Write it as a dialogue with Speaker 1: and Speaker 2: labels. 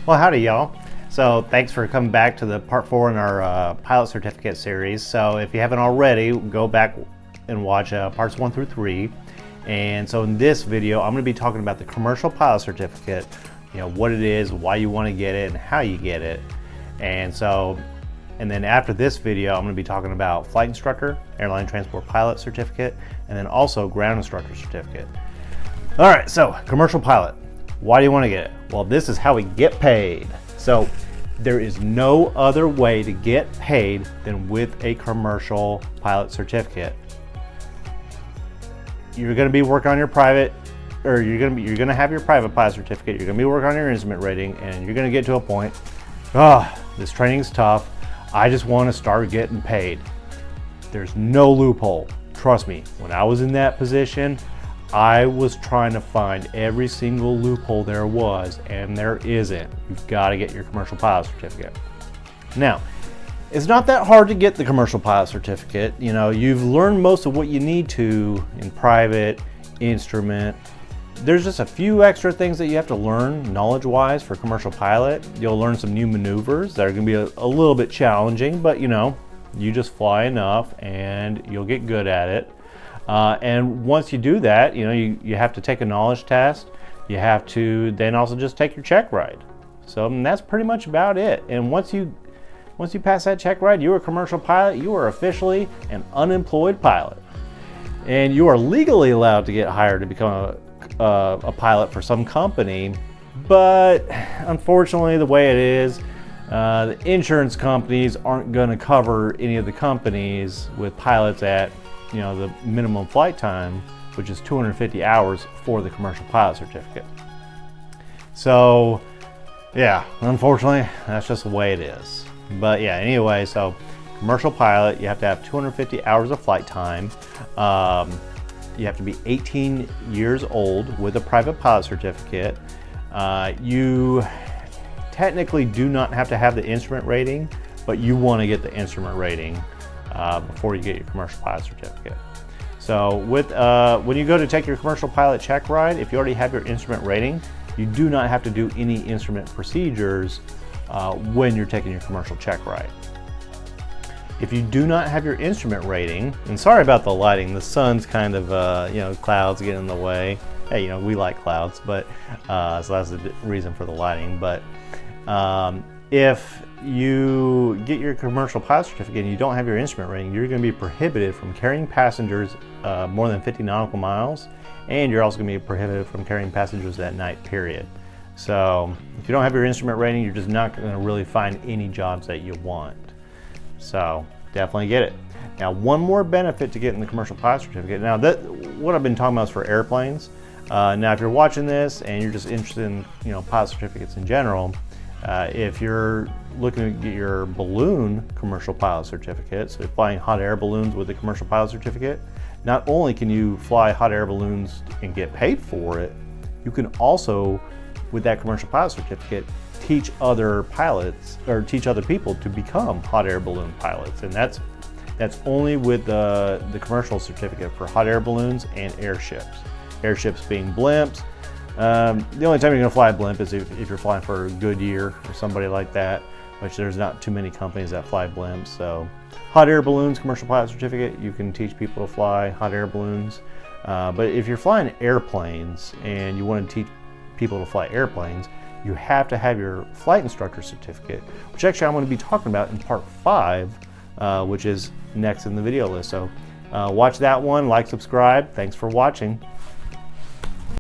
Speaker 1: Well, howdy, y'all. So thanks for coming back to the part 4 in our pilot certificate series. So if you haven't already, go back and watch parts 1 through 3. And so in this video, I'm going to be talking about the commercial pilot certificate, what it is, why you want to get it, and how you get it. And then after this video, I'm going to be talking about flight instructor, airline transport pilot certificate, and then also ground instructor certificate. All right, so commercial pilot. Why do you want to get it? Well, this is how we get paid. So there is no other way to get paid than with a commercial pilot certificate. You're going to be working on your private, or you're going to have your private pilot certificate. You're going to be working on your instrument rating, and you're going to get to a point, this training's tough. I just want to start getting paid. There's no loophole. Trust me, when I was in that position, I was trying to find every single loophole there was, and there isn't. You've got to get your commercial pilot certificate. Now, it's not that hard to get the commercial pilot certificate. You've learned most of what you need to in private, instrument. There's just a few extra things that you have to learn knowledge-wise for commercial pilot. You'll learn some new maneuvers that are going to be a little bit challenging, but you just fly enough and you'll get good at it. And once you do that, you have to take a knowledge test. You have to then also just take your check ride. So that's pretty much about it. And once you pass that check ride, you're a commercial pilot. You are officially an unemployed pilot, and you are legally allowed to get hired to become a pilot for some company. But unfortunately, the way it is, the insurance companies aren't going to cover any of the companies with pilots at the minimum flight time, which is 250 hours for the commercial pilot certificate. So yeah, unfortunately, that's just the way it is. But yeah, anyway, so commercial pilot, you have to have 250 hours of flight time. You have to be 18 years old with a private pilot certificate. You technically do not have to have the instrument rating, but you want to get the instrument rating before you get your commercial pilot certificate. So when you go to take your commercial pilot check ride, if you already have your instrument rating, you do not have to do any instrument procedures when you're taking your commercial check ride. If you do not have your instrument rating, and sorry about the lighting, the sun's kind of, clouds get in the way. Hey, we like clouds, but so that's the reason for the lighting. But if you get your commercial pilot certificate and you don't have your instrument rating, you're going to be prohibited from carrying passengers more than 50 nautical miles, and you're also going to be prohibited from carrying passengers at night, period. So if you don't have your instrument rating, you're just not going to really find any jobs that you want. So definitely get it. Now, one more benefit to getting the commercial pilot certificate. Now, what I've been talking about is for airplanes. Now, if you're watching this and you're just interested in pilot certificates in general, if you're looking to get your balloon commercial pilot certificate, so you're flying hot air balloons with a commercial pilot certificate, not only can you fly hot air balloons and get paid for it, you can also, with that commercial pilot certificate, teach other pilots or teach other people to become hot air balloon pilots. And that's only with the commercial certificate for hot air balloons and airships. Airships being blimps. The only time you're going to fly a blimp is if you're flying for Goodyear or somebody like that, which there's not too many companies that fly blimps. So hot air balloons, commercial pilot certificate, you can teach people to fly hot air balloons. But if you're flying airplanes and you want to teach people to fly airplanes, you have to have your flight instructor certificate, which actually I'm going to be talking about in part 5, which is next in the video list. So watch that one, like, subscribe. Thanks for watching.